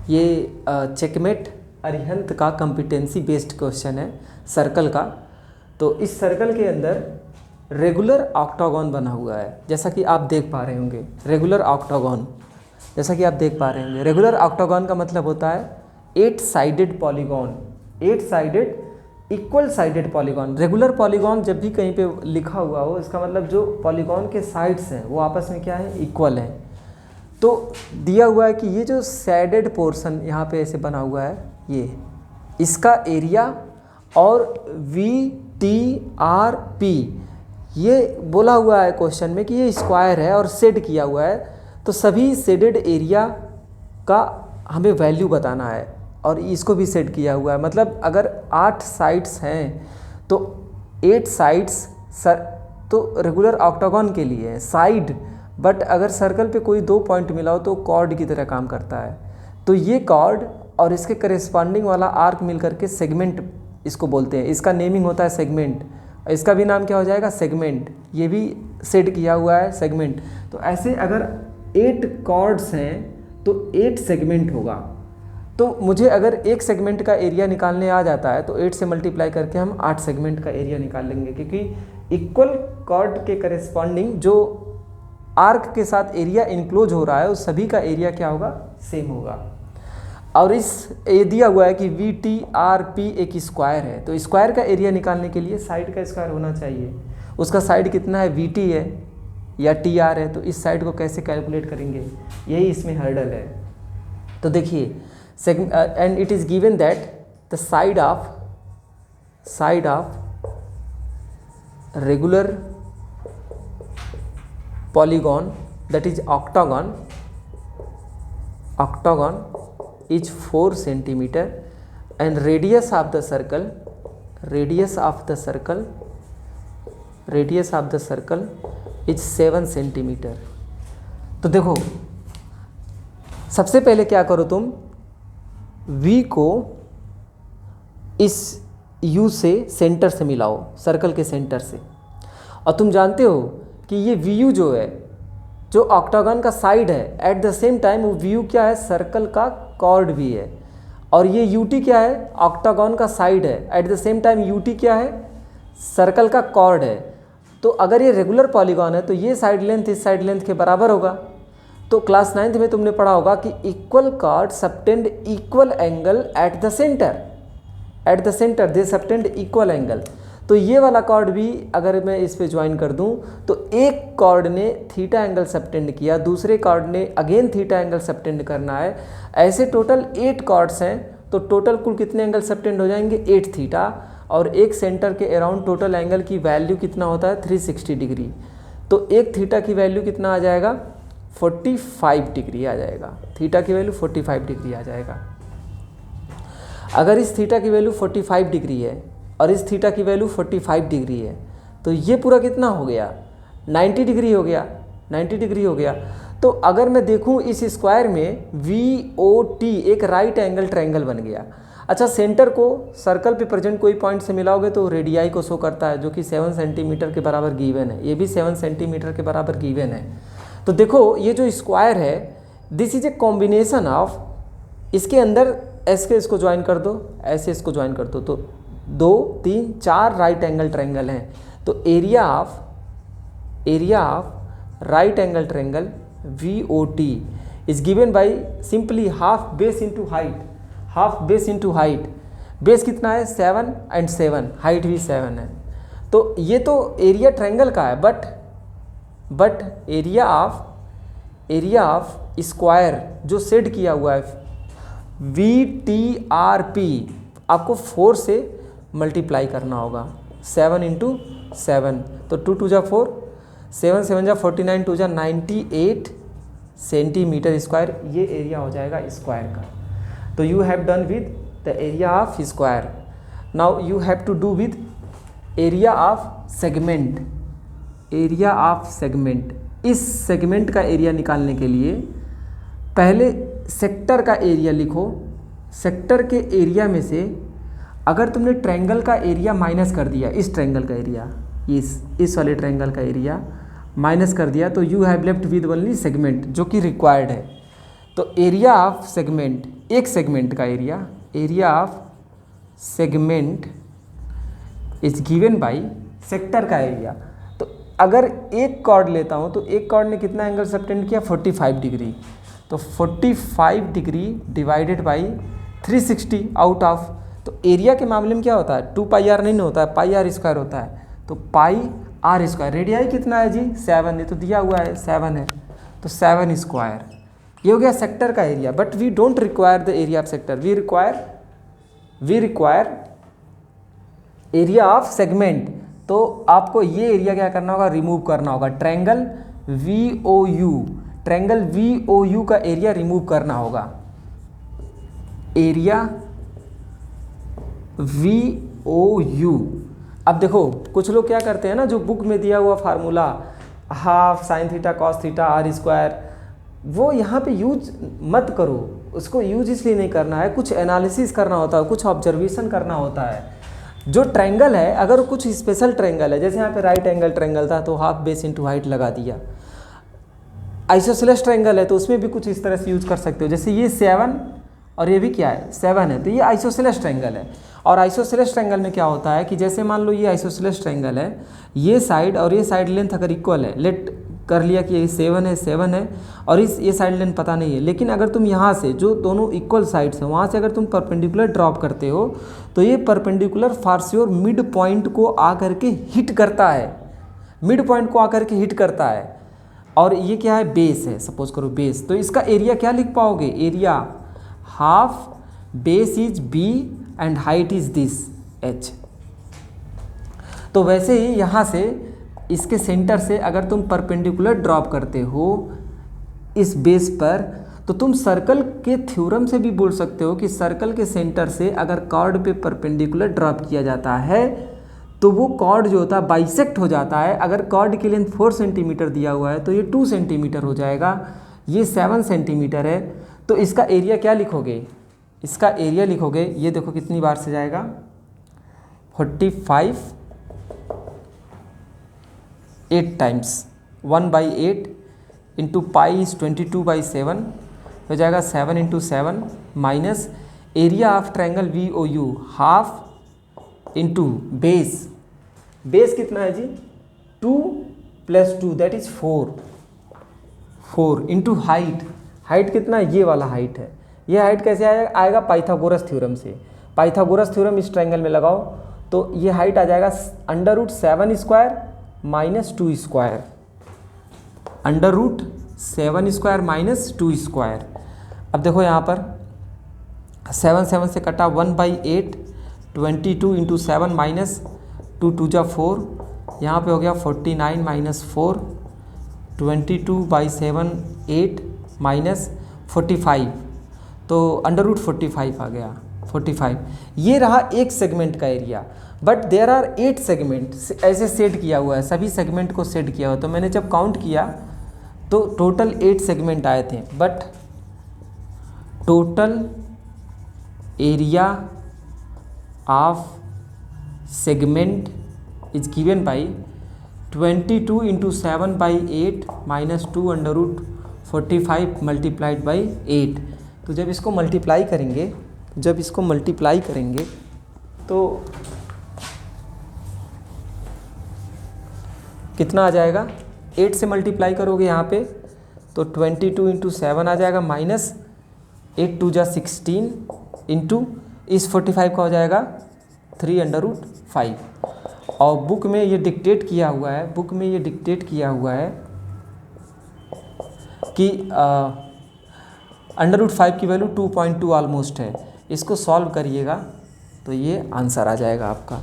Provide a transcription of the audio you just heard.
ये चेकमेट अरिहंत का competency based question है सर्कल का। तो इस सर्कल के अंदर रेगुलर ऑक्टागन बना हुआ है, जैसा कि आप देख पा रहे होंगे। रेगुलर ऑक्टागन, जैसा कि आप देख पा रहे होंगे, रेगुलर ऑक्टागन का मतलब होता है 8 sided polygon, 8 sided equal sided polygon. Regular polygon जब भी कहीं पे लिखा हुआ हो, इसका मतलब जो पॉलीगॉन के साइड्स हैं वो आपस में क्या है, इक्वल हैं। तो दिया हुआ है कि ये जो सैडेड पोर्शन यहाँ पे ऐसे बना हुआ है, ये इसका एरिया और VTRP ये बोला हुआ है क्वेश्चन में कि ये स्क्वायर है और शेड किया हुआ है। तो सभी शेडेड एरिया का हमें वैल्यू बताना है और इसको भी सेट किया हुआ है। मतलब अगर 8 साइड्स हैं तो 8 साइड्स सर तो रेगुलर ऑक्टागन के लिए है साइड, बट अगर सर्कल पे कोई 2 पॉइंट मिला हो तो कॉर्ड की तरह काम करता है। तो ये कॉर्ड और इसके करेस्पॉन्डिंग वाला आर्क मिल करके सेगमेंट इसको बोलते हैं। इसका नेमिंग होता है सेगमेंट, इसका भी नाम क्या हो जाएगा, सेगमेंट। ये भी सेट किया हुआ है सेगमेंट। तो ऐसे अगर 8 कॉर्ड्स हैं तो 8 सेगमेंट होगा। तो मुझे अगर एक सेगमेंट का एरिया निकालने आ जाता है तो 8 से मल्टीप्लाई करके हम 8 सेगमेंट का एरिया निकाल लेंगे, क्योंकि इक्वल कॉर्ड के करेस्पॉन्डिंग जो आर्क के साथ एरिया इनक्लोज हो रहा है उस सभी का एरिया क्या होगा, सेम होगा। और इस ये दिया हुआ है कि VTRP एक स्क्वायर है, तो स्क्वायर का एरिया निकालने के लिए साइड का स्क्वायर होना चाहिए। उसका साइड कितना है, VT है या TR है, तो इस साइड को कैसे कैलकुलेट करेंगे, यही इसमें हर्डल है। तो देखिए and it is given that the side of regular polygon that is octagon is 4 centimeter and radius of the circle is 7 centimeter। तो देखो सबसे पहले क्या करो तुम, V को इस U से सेंटर से मिलाओ, सर्कल के सेंटर से। और तुम जानते हो कि ये VU जो है, जो ऑक्टागन का साइड है, एट द सेम टाइम वो VU क्या है, सर्कल का कॉर्ड भी है। और ये UT क्या है, ऑक्टागन का साइड है, at the same time UT क्या है, सर्कल का कॉर्ड है। तो अगर ये रेगुलर पॉलीगॉन है तो ये साइड लेंथ इस साइड लेंथ के बराबर होगा। तो क्लास 9th में तुमने पढ़ा होगा कि equal cord subtend equal angle at the centre they subtend equal angle. तो ये वाला कॉर्ड भी अगर मैं इस पे ज्वाइन कर दूं तो एक कॉर्ड ने थीटा एंगल सबटेंड किया, दूसरे कॉर्ड ने अगेन थीटा एंगल सबटेंड करना है। ऐसे टोटल 8 कॉर्ड्स हैं, तो टोटल कुल कितने एंगल सबटेंड हो जाएंगे, 8 थीटा। और एक सेंटर के अराउंड टोटल एंगल की वैल्यू कितना होता है, 360 डिग्री। तो एक थीटा की वैल्यू कितना आ जाएगा, 45 डिग्री आ जाएगा। थीटा की वैल्यू 45 डिग्री आ जाएगा। अगर इस थीटा की वैल्यू 45 डिग्री है और इस थीटा की वैल्यू 45 डिग्री है तो ये पूरा कितना हो गया, 90 डिग्री हो गया, 90 डिग्री हो गया। तो अगर मैं देखूं इस स्क्वायर में VOT एक राइट एंगल ट्रायंगल बन गया। अच्छा, सेंटर को सर्कल पे प्रेजेंट कोई पॉइंट से मिलाओगे तो रेडियाई को शो करता है, जो कि 7 सेंटीमीटर के बराबर गिवन है। ये भी 7 सेंटीमीटर के बराबर गिवन है। तो देखो ये जो स्क्वायर है this is a combination of, इसके अंदर ऐसे इसको ज्वाइन कर दो, ऐसे इसको ज्वाइन कर दो, तो 2 3 4 राइट एंगल ट्रायंगल हैं। तो area of right angle triangle VOT is given by simply half base into height. Base कितना है, 7 and 7, हाइट भी 7 है। तो ये तो एरिया ट्रायंगल का है, बट एरिया ऑफ स्क्वायर जो सेट किया हुआ है VTRP आपको 4 से मल्टीप्लाई करना होगा, 7 × 7, तो 2 2 जा 4, 7 7 जा 49, 2 जा 98 सेंटीमीटर स्क्वायर। ये एरिया हो जाएगा स्क्वायर का। तो you have done with the area of square. Now you have to do with area of segment. इस सेगमेंट का एरिया निकालने के लिए पहले सेक्टर का एरिया लिखो। सेक्टर के एरिया में से अगर तुमने ट्रायंगल का एरिया माइनस कर दिया, इस ट्रायंगल का एरिया, इस वाले ट्रायंगल का एरिया माइनस कर दिया, तो you have left with only segment जो कि रिक्वायर्ड है। तो एरिया ऑफ सेगमेंट, एक सेगमेंट का area of segment is given by sector का एरिया। तो अगर एक कॉर्ड लेता हूँ तो एक कॉर्ड ने कितना एंगल सबटेंड किया, 45 डिग्री। तो 45 degree divided by 360 out of, तो एरिया के मामले में क्या होता है, 2 पाई आर नहीं होता है, पाई आर स्क्वायर होता है। तो पाई आर स्क्वायर, रेडियाई कितना है जी 7, ये तो दिया हुआ है 7 है, तो 7 स्क्वायर, ये हो गया सेक्टर का area. But we don't require the area of sector, we require area of segment. तो आपको ये एरिया क्या करना होगा, रिमूव करना होगा। ट्रायंगल VOU का एरिया रिमूव करना होगा, एरिया VOU। अब देखो कुछ लोग क्या करते हैं ना, जो बुक में दिया हुआ formula half sine theta cos theta R square, वो यहाँ पे यूज मत करो। उसको यूज इसलिए नहीं करना है, कुछ एनालिसिस करना होता है, कुछ ऑब्जर्वेशन करना होता है। जो ट्रायंगल है, अगर कुछ स्पेशल ट्रायंगल है, जैसे यहाँ पे राइट एंगल ट्रायंगल था तो हाफ बेस इंटू हाइट लगा दिया। आइसोसेलेस ट्रायंगल है तो उसमें भी कुछ इस तरह से यूज कर सकते हो। जैसे ये 7 और ये भी क्या है 7 है, तो ये आइसोसेलेस ट्रायंगल है। और आइसोसेलेस ट्रायंगल में क्या होता है कि जैसे मान लो ये आइसोसेलेस ट्रायंगल है, ये साइड और ये साइड लेंथ अगर इक्वल है, लेट कर लिया कि ये 7 है और ये साइड लेंथ पता नहीं है, लेकिन अगर तुम यहाँ से जो दोनों इक्वल साइड्स हैं वहाँ से अगर तुम परपेंडिकुलर ड्रॉप करते हो तो ये परपेंडिकुलर फारस्योर मिड पॉइंट को आकर के हिट करता है, मिड पॉइंट को आकर के हिट करता है। और ये क्या है, बेस है, सपोज करो बेस। तो इसका एरिया क्या लिख पाओगे, area half base is B and height is this H। तो वैसे ही यहाँ से इसके सेंटर से अगर तुम परपेंडिकुलर ड्रॉप करते हो इस बेस पर, तो तुम सर्कल के थ्योरम से भी बोल सकते हो कि सर्कल के सेंटर से अगर कॉर्ड पे परपेंडिकुलर ड्रॉप किया जाता है तो वो कॉर्ड जो होता है बाइसेक्ट हो जाता है। अगर कॉर्ड की लेंथ 4 सेंटीमीटर दिया हुआ है तो ये 2 सेंटीमीटर हो जाएगा, ये 7 सेंटीमीटर है। तो इसका एरिया क्या लिखोगे, इसका एरिया लिखोगे, ये देखो कितनी बार से जाएगा 45 8 टाइम्स 1/8 इंटू पाई इज 22/7 हो जाएगा 7 into 7 minus area of triangle VOU half into base, base कितना है जी 2 + 2 that is 4 into height, height कितना है, ये वाला हाइट है। ये हाइट कैसे आएगा, पाइथागोरस थ्योरम से। पाइथागोरस थ्योरम इस ट्रायंगल में लगाओ तो ये हाइट आ जाएगा √7 square minus 2 square, √7 square minus 2 square. अब देखो यहाँ पर 7 से कटा 1/8 22 इंटू 7 माइनस 2 2 जा 4, यहाँ पे हो गया 49 माइनस 4 22/7 8 माइनस 45, तो √45 आ गया 45। ये रहा एक सेगमेंट का area. But there are 8 segment ऐसे सेट किया हुआ है, सभी सेगमेंट को सेट किया हुआ। तो मैंने जब काउंट किया तो टोटल 8 सेगमेंट आए थे। But total area of segment is given by 22 into 7/8 minus 2 √45 multiplied by 8। तो जब इसको मल्टीप्लाई करेंगे तो कितना आ जाएगा, 8 से मल्टीप्लाई करोगे यहाँ पे तो 22 इंटू 7 आ जाएगा माइनस 8 2 जा 16 इंटू इस 45 का हो जाएगा 3/5। और बुक में ये डिक्टेट किया हुआ है, कि √5 की वैल्यू 2.2 ऑलमोस्ट है। इसको सॉल्व करिएगा तो ये आंसर आ जाएगा आपका।